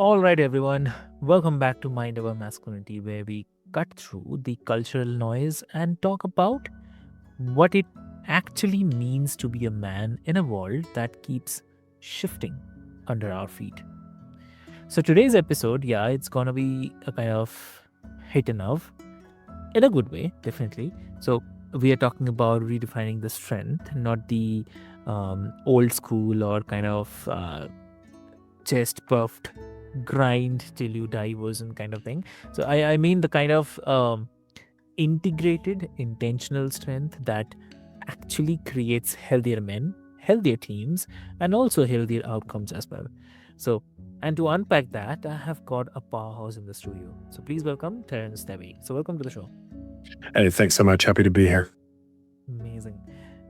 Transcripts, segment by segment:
All right, everyone. Welcome back to Mind Over Masculinity, where we cut through the cultural noise and talk about what it actually means to be a man in a world that keeps shifting under our feet. So, today's episode, it's gonna be a kind of hit and nerve in a good way, definitely. So, we are talking about redefining the strength, not the old school or kind of chest puffed grind till you die version kind of thing. So I mean the kind of integrated intentional strength that actually creates healthier men, healthier teams, and also healthier outcomes as well. So, and to unpack that, I have got a powerhouse in the studio. So please welcome Terence Davy. So welcome to the show. Hey, thanks so much. Happy to be here. Amazing.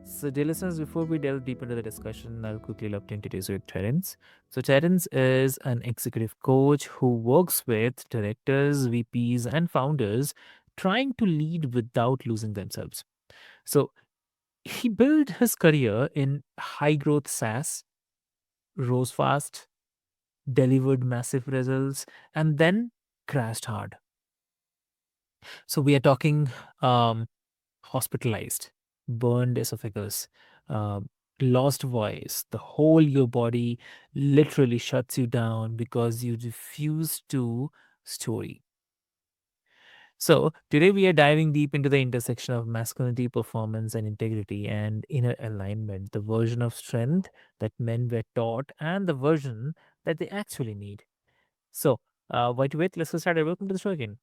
So, dear listeners, before we delve deep into the discussion, I'll quickly love to introduce you to Terence. So, Terence is an executive coach who works with directors, VPs, and founders trying to lead without losing themselves. So, he built his career in high growth SaaS, rose fast, delivered massive results, and then crashed hard. So, we are talking hospitalized, burned esophagus, uh, lost voice, the whole your body literally shuts you down because you refuse to story. So today we are diving deep into the intersection of masculinity, performance, and integrity and inner alignment, the version of strength that men were taught and the version that they actually need. So, why to wait? Let's get started. Welcome to the show again.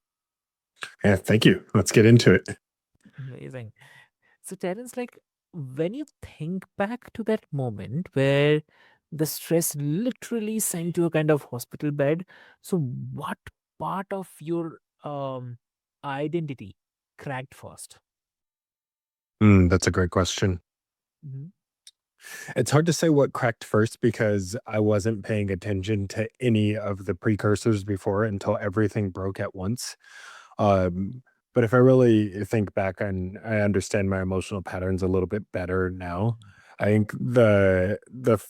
Yeah, thank you. Let's get into it. Amazing. So, Terence, like when you think back to that moment where the stress literally sent you a kind of hospital bed, so what part of your identity cracked first? That's a great question. Mhm. It's hard to say what cracked first because I wasn't paying attention to any of the precursors before until everything broke at once. Um, but if I really think back and I understand my emotional patterns a little bit better now, I think the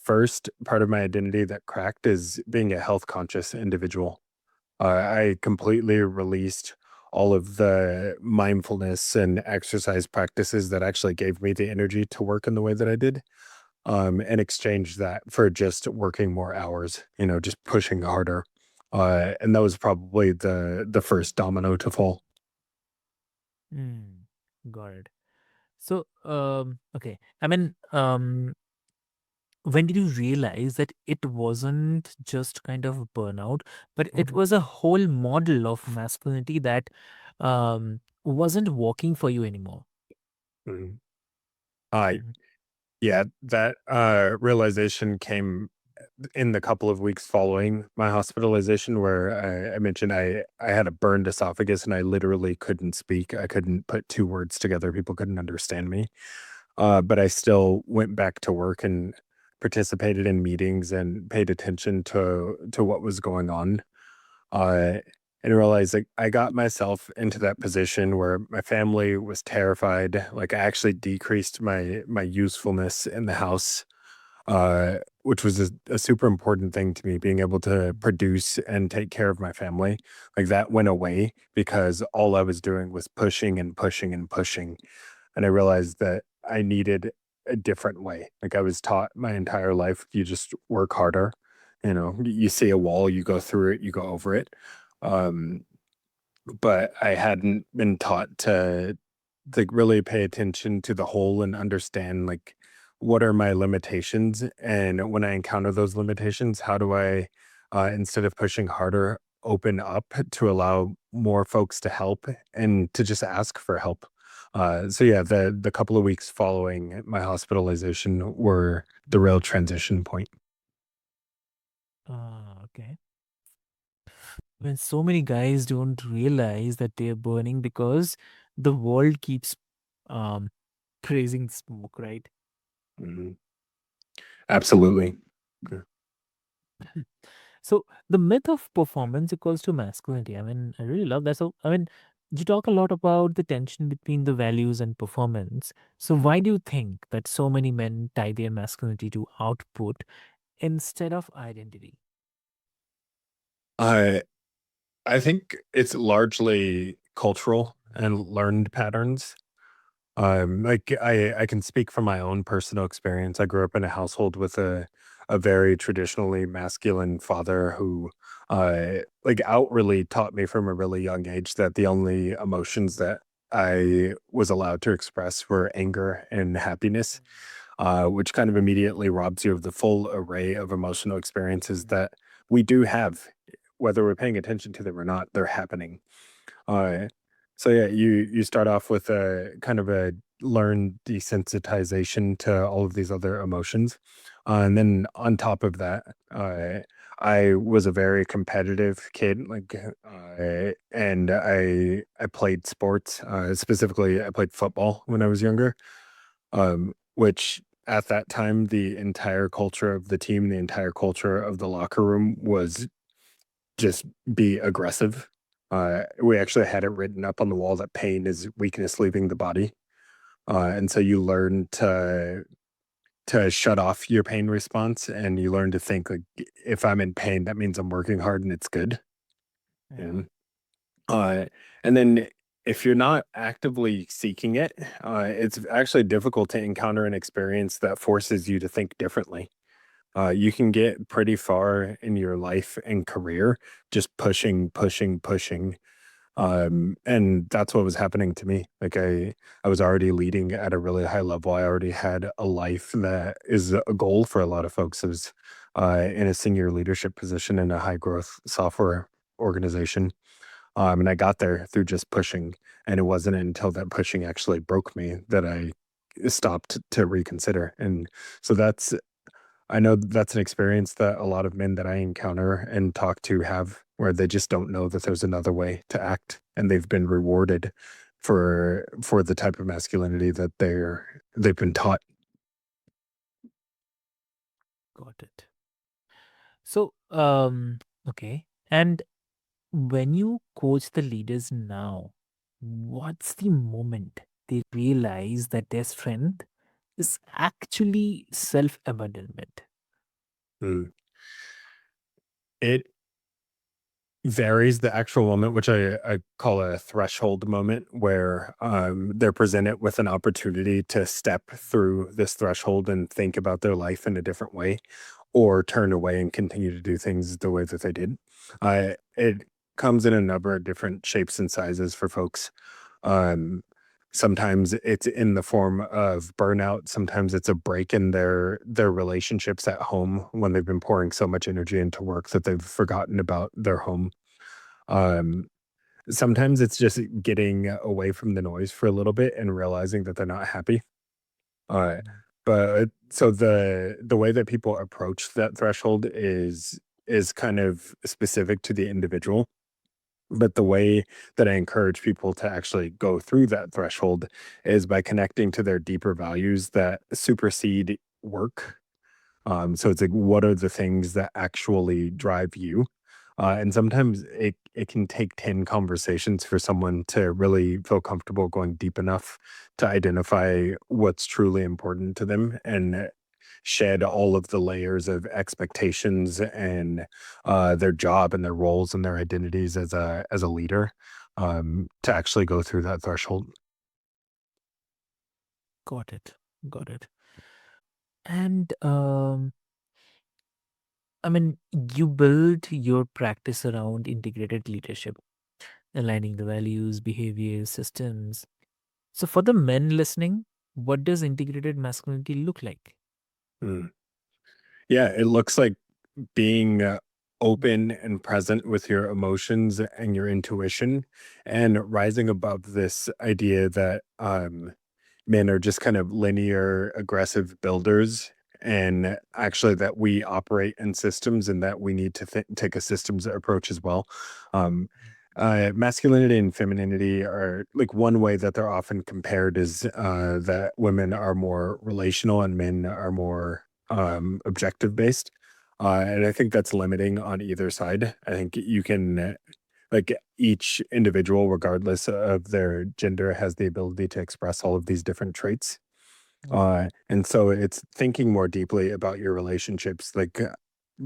first part of my identity that cracked is being a health conscious individual. I completely released all of the mindfulness and exercise practices that actually gave me the energy to work in the way that I did, and exchanged that for just working more hours, just pushing harder. And that was probably the first domino to fall. Mm, got it. So, okay. I mean, when did you realize that it wasn't just kind of burnout, but it was a whole model of masculinity that wasn't working for you anymore? Mhm. Uh, Mhm. yeah, that realization came in the couple of weeks following my hospitalization, where I mentioned I had a burned esophagus and I literally couldn't speak. I couldn't put two words together. People couldn't understand me. But I still went back to work and participated in meetings and paid attention to what was going on. Uh, and realized like I got myself into that position where my family was terrified. Like I actually decreased my usefulness in the house, which was a super important thing to me, being able to produce and take care of my family. Like that went away because all I was doing was pushing and pushing and pushing. And I realized that I needed a different way. Like I was taught my entire life, you just work harder. You see a wall, you go through it, you go over it. Um, but I hadn't been taught to like really pay attention to the whole and understand like what are my limitations, and when I encounter those limitations, how do I, instead of pushing harder, open up to allow more folks to help and to just ask for help. So yeah, the couple of weeks following my hospitalization were the real transition point. Okay. When so many guys don't realize that they're burning because the world keeps um praising smoke, right? Mhm. Absolutely. So the myth of performance equals to masculinity. I mean, I really love that. So I mean, you talk a lot about the tension between the values and performance. So why do you think that so many men tie their masculinity to output instead of identity? I I think it's largely cultural and learned patterns. Like I can speak from my own personal experience. I grew up in a household with a very traditionally masculine father who like outwardly taught me from a really young age that the only emotions that I was allowed to express were anger and happiness, which kind of immediately robs you of the full array of emotional experiences Mm, that we do have, whether we're paying attention to them or not, they're happening. Uh, so yeah, you start off with a kind of a learned desensitization to all of these other emotions, and then on top of that, I was a very competitive kid, like, and I played sports. Specifically, I played football when I was younger, which at that time the entire culture of the team, the entire culture of the locker room was just be aggressive. We actually had it written up on the wall that pain is weakness leaving the body. And so you learn to shut off your pain response and you learn to think like if I'm in pain, that means I'm working hard and it's good. yeah. And uh and then if you're not actively seeking it, it's actually difficult to encounter an experience that forces you to think differently. You can get pretty far in your life and career just pushing, pushing, pushing. And that's what was happening to me. Like I was already leading at a really high level. I already had a life that is a goal for a lot of folks. I was in a senior leadership position in a high growth software organization. And I got there through just pushing. And it wasn't until that pushing actually broke me that I stopped to reconsider. And so I know that's an experience that a lot of men that I encounter and talk to have, where they just don't know that there's another way to act, and they've been rewarded for the type of masculinity that they've been taught. Got it. So, okay. And when you coach the leaders now, what's the moment they realize that their strength is actually self abandonment? Mm. It varies the actual moment, which I call a threshold moment, where they're presented with an opportunity to step through this threshold and think about their life in a different way, or turn away and continue to do things the way that they did. It comes in a number of different shapes and sizes for folks. Um, Sometimes it's in the form of burnout. Sometimes it's a break in their relationships at home when they've been pouring so much energy into work that they've forgotten about their home. um, Sometimes it's just getting away from the noise for a little bit and realizing that they're not happy. Uh, but so the way that people approach that threshold is kind of specific to the individual. But the way that I encourage people to actually go through that threshold is by connecting to their deeper values that supersede work. So it's like, what are the things that actually drive you? And sometimes it can take 10 conversations for someone to really feel comfortable going deep enough to identify what's truly important to them and shed all of the layers of expectations and their job and their roles and their identities as a leader, to actually go through that threshold. Got it. Got it. And I mean, you build your practice around integrated leadership, aligning the values, behaviors, systems. So, for the men listening, what does integrated masculinity look like? Mm. Yeah, it looks like being open and present with your emotions and your intuition, and rising above this idea that men are just kind of linear aggressive builders, and actually that we operate in systems and that we need to take a systems approach as well. um Masculinity and femininity are like one way that they're often compared is that women are more relational and men are more objective based. And I think that's limiting on either side. I think you can like each individual, regardless of their gender, has the ability to express all of these different traits. Mm, And so it's thinking more deeply about your relationships. Like,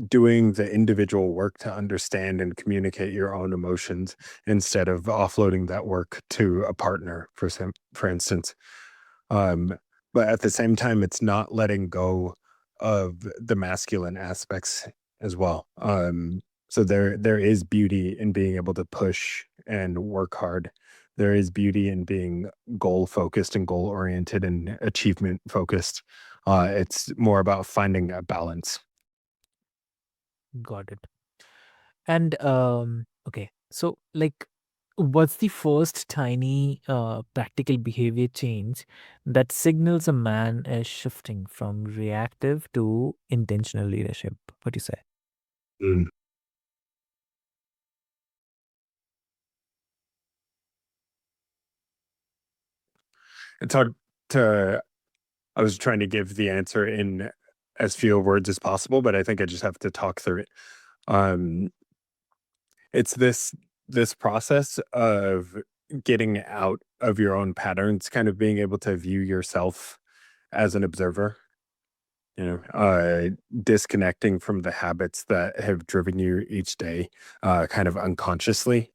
doing the individual work to understand and communicate your own emotions instead of offloading that work to a partner, for instance. Um, but at the same time, it's not letting go of the masculine aspects as well. So there is beauty in being able to push and work hard. There is beauty in being goal focused and goal oriented and achievement focused. It's more about finding a balance. Got it. And okay, so like, what's the first tiny practical behavior change that signals a man is shifting from reactive to intentional leadership? What do you say? Mm. It's hard to. I was trying to give the answer in as few words as possible, but I think I just have to talk through it. Um, it's this process of getting out of your own patterns, kind of being able to view yourself as an observer, you know, disconnecting from the habits that have driven you each day, kind of unconsciously,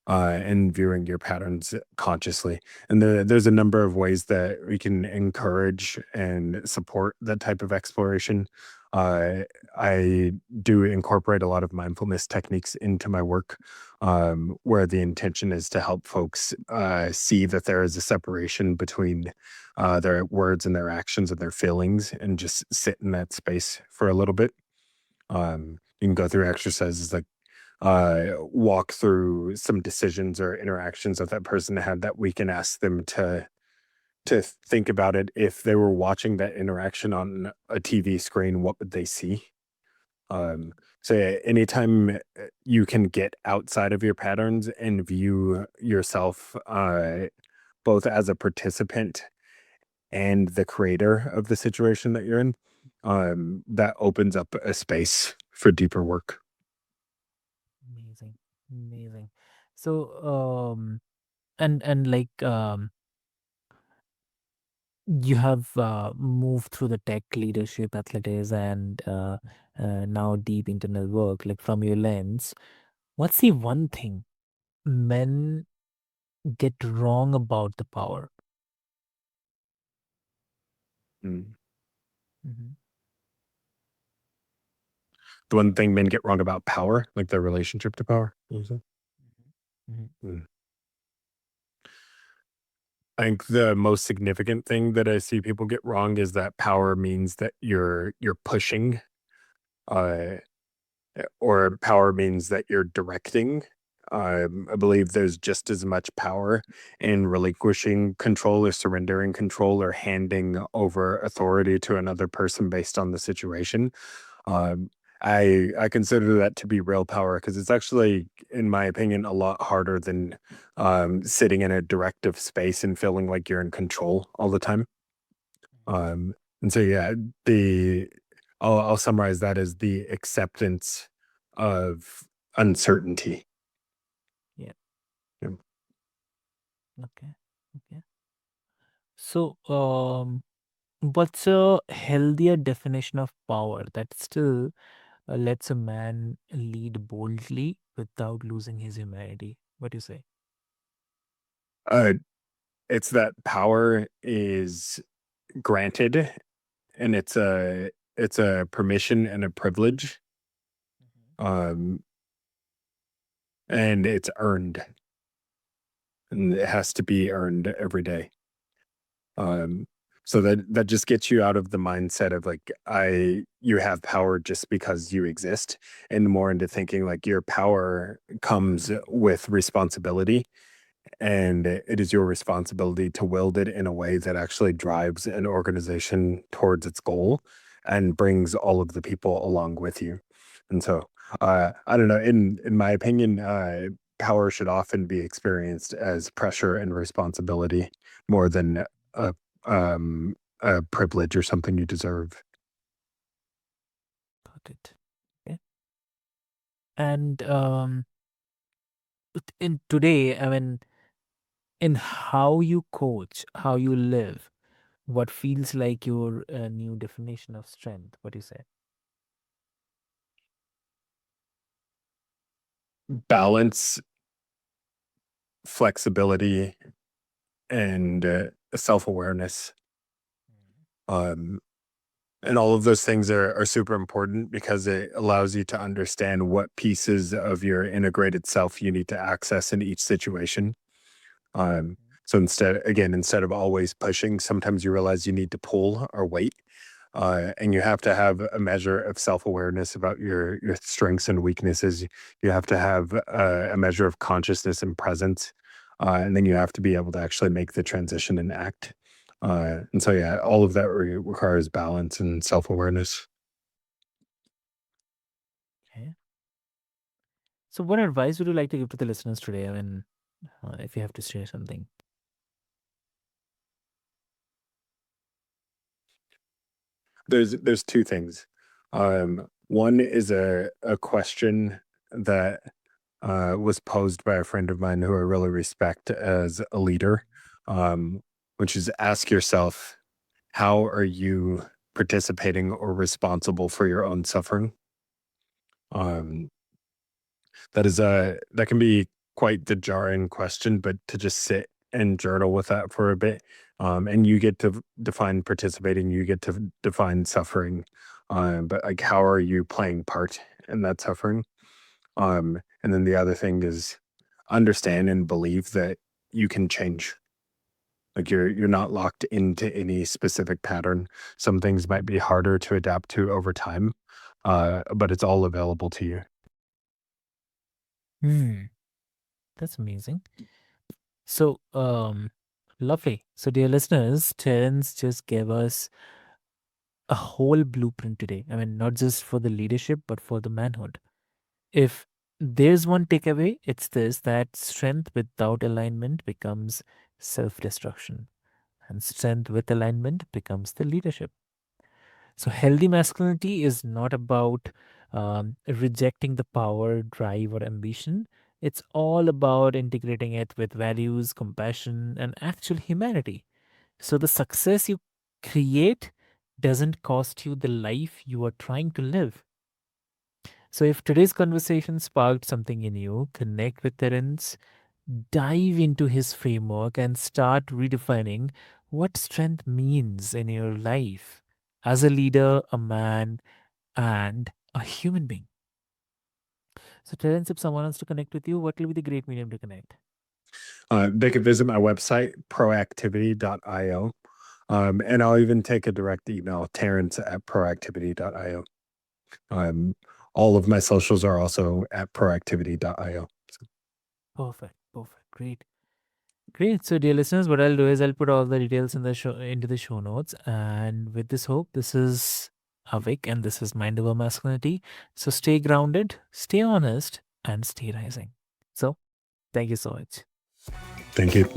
and viewing your patterns consciously. And there's a number of ways that we can encourage and support that type of exploration. Uh, I do incorporate a lot of mindfulness techniques into my work, where the intention is to help folks see that there is a separation between their words and their actions and their feelings, and just sit in that space for a little bit. You can go through exercises like walk through some decisions or interactions that that person had that we can ask them to think about it. If they were watching that interaction on a TV screen, what would they see? Um, so yeah, anytime you can get outside of your patterns and view yourself both as a participant and the creator of the situation that you're in, that opens up a space for deeper work. Amazing, amazing. So, and like, you have moved through the tech leadership, athletics, and now deep internal work. Like, from your lens, what's the one thing men get wrong about the power? Mm. Hmm. The one thing men get wrong about power, like their relationship to power. You said? Hmm. Mm. I think the most significant thing that I see people get wrong is that power means that you're pushing, uh, or power means that you're directing. I believe there's just as much power in relinquishing control or surrendering control or handing over authority to another person based on the situation. Um, I consider that to be real power because it's actually, in my opinion, a lot harder than sitting in a directive space and feeling like you're in control all the time. Um, and so, yeah, the I'll summarize that as the acceptance of uncertainty. Yeah. Yeah. Okay. Okay. So, what's a healthier definition of power that still lets a man lead boldly without losing his humanity? What do you say? Uh, it's that power is granted, and it's a permission and a privilege, um, and it's earned, and it has to be earned every day. Um, so that just gets you out of the mindset of like you have power just because you exist, and more into thinking like your power comes with responsibility, and it is your responsibility to wield it in a way that actually drives an organization towards its goal and brings all of the people along with you. And so, I don't know. In my opinion, power should often be experienced as pressure and responsibility more than a a privilege or something you deserve. Got it. Okay. And in today, I mean, in how you coach, how you live, what feels like your new definition of strength? What do you say? balance, flexibility, and self-awareness. Um, and all of those things are super important because it allows you to understand what pieces of your integrated self you need to access in each situation. Um, so instead of always pushing, sometimes you realize you need to pull or wait. And you have to have a measure of self-awareness about your strengths and weaknesses. You have to have a measure of consciousness and presence, and then you have to be able to actually make the transition and act. And so, yeah, all of that requires balance and self-awareness. Okay. So, what advice would you like to give to the listeners today? I mean, if you have to share something. There's two things. One is a question that was posed by a friend of mine who I really respect as a leader, um, which is ask yourself, how are you participating or responsible for your own suffering? Um, that can be quite the jarring question, but to just sit and journal with that for a bit, and you get to define participating, you get to define suffering, but like how are you playing part in that suffering? And then the other thing is understand and believe that you can change. Like you're not locked into any specific pattern. Some things might be harder to adapt to over time, but it's all available to you. Hmm, that's amazing. So, lovely. So, dear listeners, Terence just gave us a whole blueprint today. I mean, not just for the leadership, but for the manhood. If there's one takeaway, it's this that strength without alignment becomes self destruction, and strength with alignment becomes the leadership. So, healthy masculinity is not about rejecting the power, drive, or ambition. It's all about integrating it with values, compassion, and actual humanity. So, the success you create doesn't cost you the life you are trying to live. So, if today's conversation sparked something in you, connect with Terence, dive into his framework, and start redefining what strength means in your life as a leader, a man, and a human being. So, Terence, if someone wants to connect with you, what will be the great medium to connect? They could visit my website, proactivity.io. And I'll even take a direct email, Terence at proactivity.io. Um, all of my socials are also at proactivity.io. Perfect, perfect, great. Great. So, dear listeners, what I'll do is I'll put all the details in the show into the show notes. And with this hope, this is Avik, and this is Mind Over Masculinity. So, stay grounded, stay honest, and stay rising. So, thank you so much. Thank you.